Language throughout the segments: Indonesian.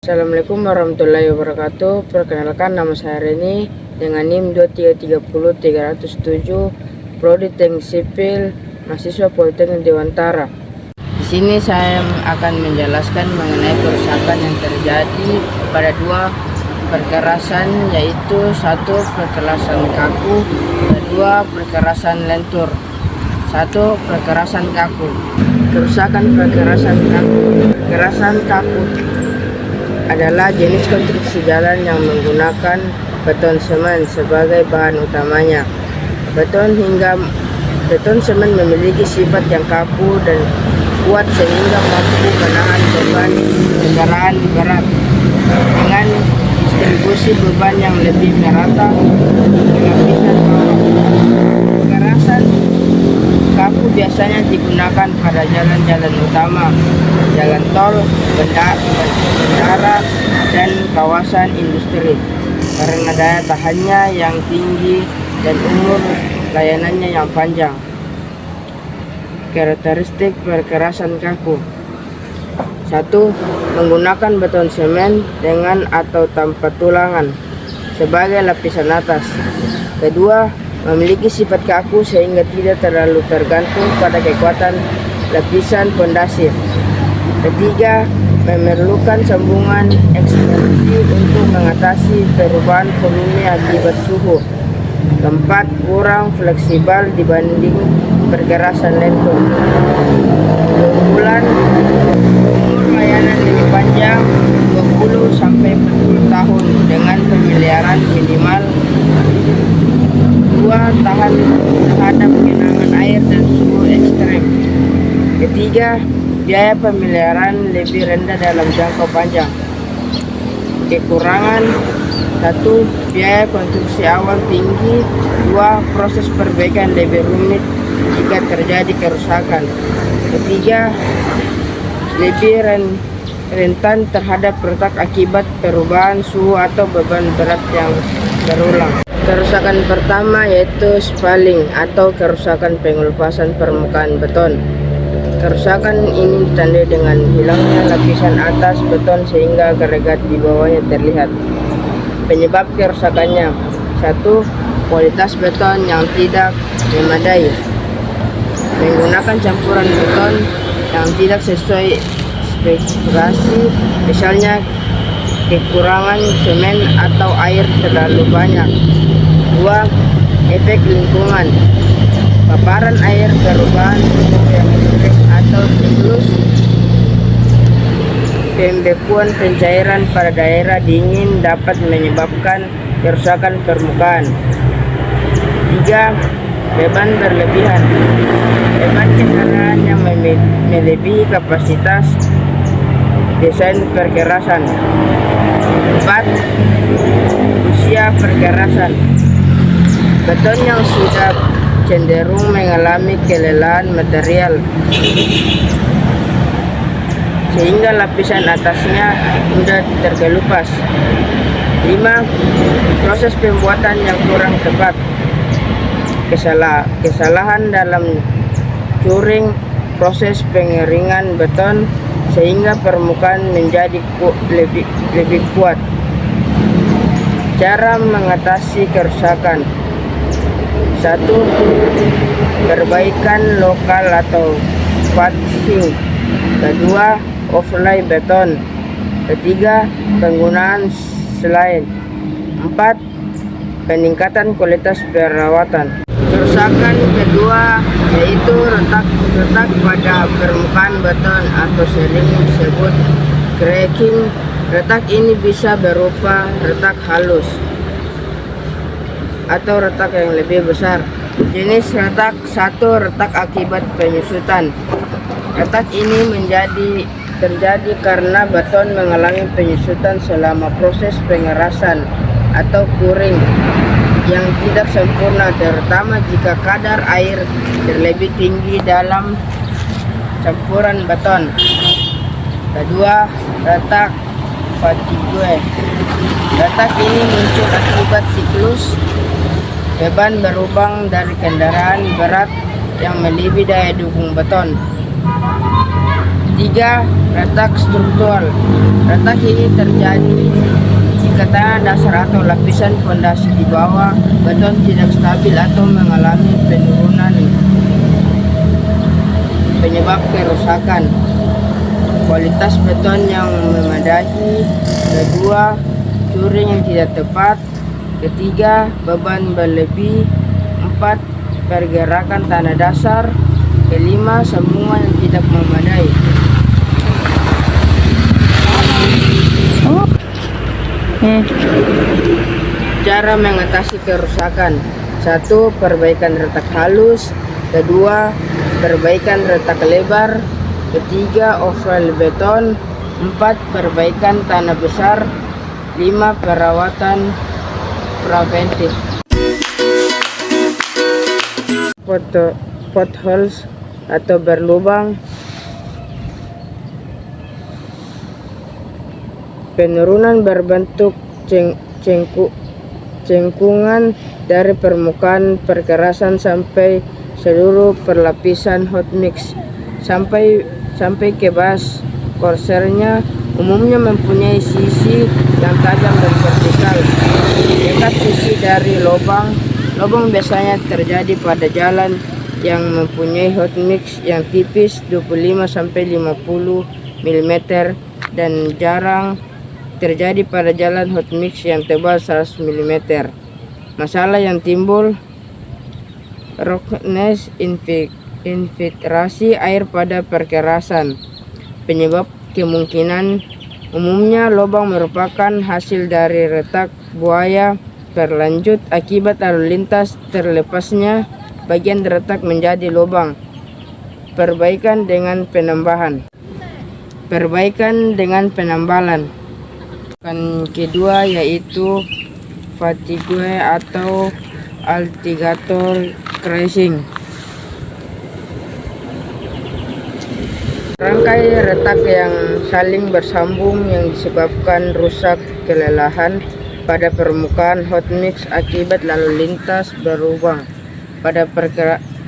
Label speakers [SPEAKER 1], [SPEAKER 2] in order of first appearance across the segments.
[SPEAKER 1] Assalamualaikum warahmatullahi wabarakatuh. Perkenalkan, nama saya Reni dengan NIM 2330307, Prodi Teknik Sipil, mahasiswa Politeknik Dewantara. Di sini saya akan menjelaskan mengenai kerusakan yang terjadi pada dua perkerasan, yaitu satu perkerasan kaku, kedua perkerasan lentur. Satu, perkerasan kaku. Kerusakan perkerasan kaku. Perkerasan kaku adalah jenis konstruksi jalan yang menggunakan beton semen sebagai bahan utamanya. Beton semen memiliki sifat yang kaku dan kuat sehingga mampu menahan beban kendaraan berat dengan distribusi beban yang lebih merata di lapisan bawah. Perkerasan kaku biasanya digunakan pada jalan-jalan utama, jalan tol, bandara, dan kawasan industri karena daya tahannya yang tinggi dan umur layanannya yang panjang. Karakteristik perkerasan kaku: 1. Menggunakan beton semen dengan atau tanpa tulangan sebagai lapisan atas. Kedua, memiliki sifat kaku sehingga tidak terlalu tergantung pada kekuatan lapisan pondasi. Ketiga, memerlukan sambungan ekspansi untuk mengatasi perubahan volume akibat suhu. Keempat, kurang fleksibel dibanding perkerasan lentur. Keunggulan: umur layanan lebih panjang, 20 sampai 40 tahun dengan pemeliharaan minimal. 2. Tahan terhadap genangan air dan suhu ekstrem. Ketiga, biaya pemeliharaan lebih rendah dalam jangka panjang. Kekurangan: 1. Biaya konstruksi awal tinggi. 2. Proses perbaikan lebih rumit jika terjadi kerusakan. Ketiga, lebih rentan terhadap retak akibat perubahan suhu atau beban berat yang berulang. Kerusakan pertama yaitu spalling atau kerusakan pengelupasan permukaan beton. Kerusakan ini ditandai dengan hilangnya lapisan atas beton sehingga agregat di bawahnya terlihat. Penyebab kerusakannya: 1. Kualitas beton yang tidak memadai. Menggunakan campuran beton yang tidak sesuai spesifikasi, misalnya kekurangan semen atau air terlalu banyak. 2. Efek lingkungan. Paparan air, perubahan suhu yang ekstrem atau siklus pembekuan pencairan pada daerah dingin dapat menyebabkan kerusakan permukaan. 3. Beban berlebihan. Beban kendaraan yang melebihi kapasitas desain perkerasan. 4. Usia perkerasan. Beton yang sudah cenderung mengalami kelelahan material sehingga lapisan atasnya mudah terkelupas. 5. Proses pembuatan yang kurang tepat. Kesalahan dalam curing proses pengeringan beton sehingga permukaan menjadi lebih kuat. Cara mengatasi kerusakan: 1. Perbaikan lokal atau patching. 2. Overlay beton. 3. Penggunaan selain. 4. Peningkatan kualitas perawatan. Kerusakan kedua yaitu retak pada permukaan beton atau sering disebut cracking. Retak ini bisa berupa retak halus atau retak yang lebih besar. Jenis retak: 1. Retak akibat penyusutan. Retak ini terjadi karena beton mengalami penyusutan selama proses pengerasan atau curing yang tidak sempurna, terutama jika kadar air terlebih tinggi dalam campuran beton. Kedua, retak fatigue. Retak ini muncul akibat siklus beban berubah dari kendaraan berat yang melebihi daya dukung beton. Ketiga, retak struktural. Retak ini terjadi jika tanah dasar atau lapisan fondasi di bawah beton tidak stabil atau mengalami penurunan, penyebab kerusakan. Kualitas beton yang memadai. Kedua, curing yang tidak tepat. Ketiga, beban berlebih. Empat, pergerakan tanah dasar. Kelima, sambungan yang tidak memadai. Cara mengatasi kerusakan. 1. Perbaikan retak halus. Kedua, perbaikan retak lebar. Ketiga, overlay beton. 4. Perbaikan tanah besar. 5. Perawatan preventif. Potholes atau berlubang. Penurunan berbentuk cengkungan dari permukaan perkerasan sampai seluruh perlapisan hot mix sampai ke bas korsernya, umumnya mempunyai sisi yang tajam dan vertikal. Dekat sisi dari lubang biasanya terjadi pada jalan yang mempunyai hot mix yang tipis 25-50 mm dan jarang terjadi pada jalan hot mix yang tebal 100 mm. Masalah yang timbul: roughness, infiltrasi air pada perkerasan. Penyebab kemungkinan umumnya lubang merupakan hasil dari retak buaya berlanjut akibat lalu lintas terlepasnya bagian retak menjadi lubang. Perbaikan dengan penambalan. Kedua yaitu fatigue atau alligator crossing. Rangkai retak yang saling bersambung yang disebabkan rusak kelelahan pada permukaan hot mix akibat lalu lintas berlubang. Pada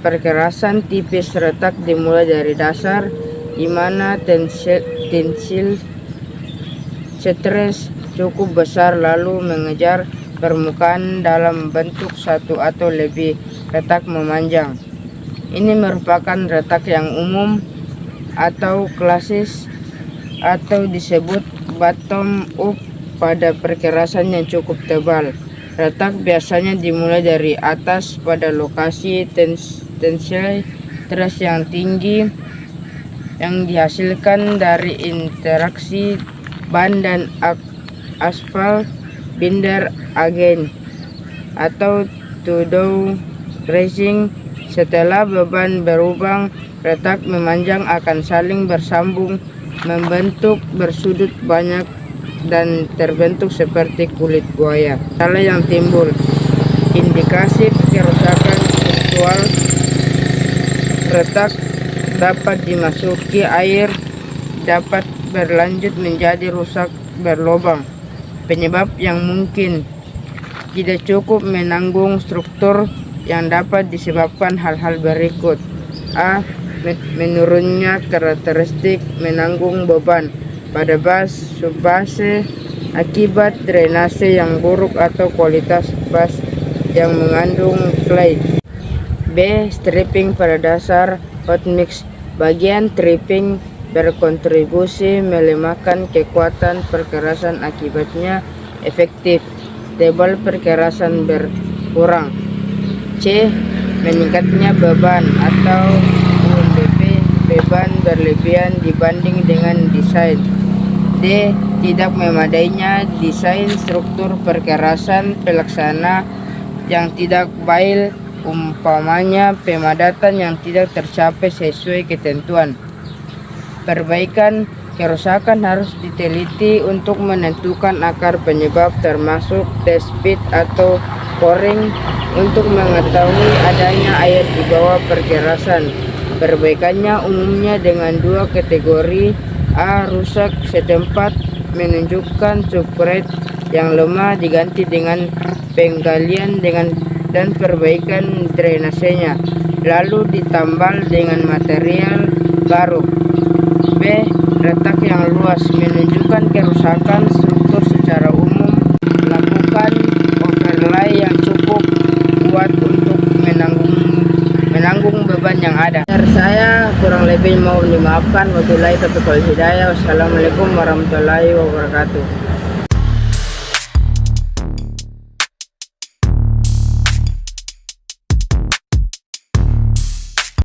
[SPEAKER 1] perkerasan tipis, retak dimulai dari dasar, di mana tensil stres cukup besar lalu mengejar permukaan dalam bentuk satu atau lebih retak memanjang. Ini merupakan retak yang umum atau klasis atau disebut bottom up pada perkerasan yang cukup tebal. Retak biasanya dimulai dari atas pada lokasi tensil stres yang tinggi yang dihasilkan dari interaksi ban dan aspal binder agen atau to-do racing. Setelah beban berubah, retak memanjang akan saling bersambung, membentuk bersudut banyak dan terbentuk seperti kulit buaya. Masalah yang timbul: indikasi kerusakan struktural. Retak dapat dimasuki air, dapat berlanjut menjadi rusak berlubang. Penyebab yang mungkin: tidak cukup menanggung struktur yang dapat disebabkan hal-hal berikut. A. Menurunnya karakteristik menanggung beban pada bas subbase akibat drainase yang buruk atau kualitas bas yang mengandung clay. B. Stripping pada dasar hot mix. Bagian tripping berkontribusi melemahkan kekuatan perkerasan, akibatnya efektif tebal perkerasan berkurang. C. Meningkatnya beban atau UMBP, beban berlebihan dibanding dengan desain. D. Tidak memadainya desain struktur perkerasan pelaksana yang tidak baik, umpamanya pemadatan yang tidak tercapai sesuai ketentuan. Perbaikan kerusakan harus diteliti untuk menentukan akar penyebab, termasuk test pit atau coring untuk mengetahui adanya air di bawah perkerasan. Perbaikannya umumnya dengan dua kategori. A. Rusak setempat, menunjukkan substrate yang lemah diganti dengan penggalian dan perbaikan drainasenya, lalu ditambal dengan material baru. B. Retak yang luas menunjukkan kerusakan struktur secara umum. Lakukan overlay yang cukup kuat untuk menanggung beban yang ada. Dari saya kurang lebih mau dimaafkan. Wabillahi taufiq wal hidayah. Wassalamualaikum warahmatullahi wabarakatuh.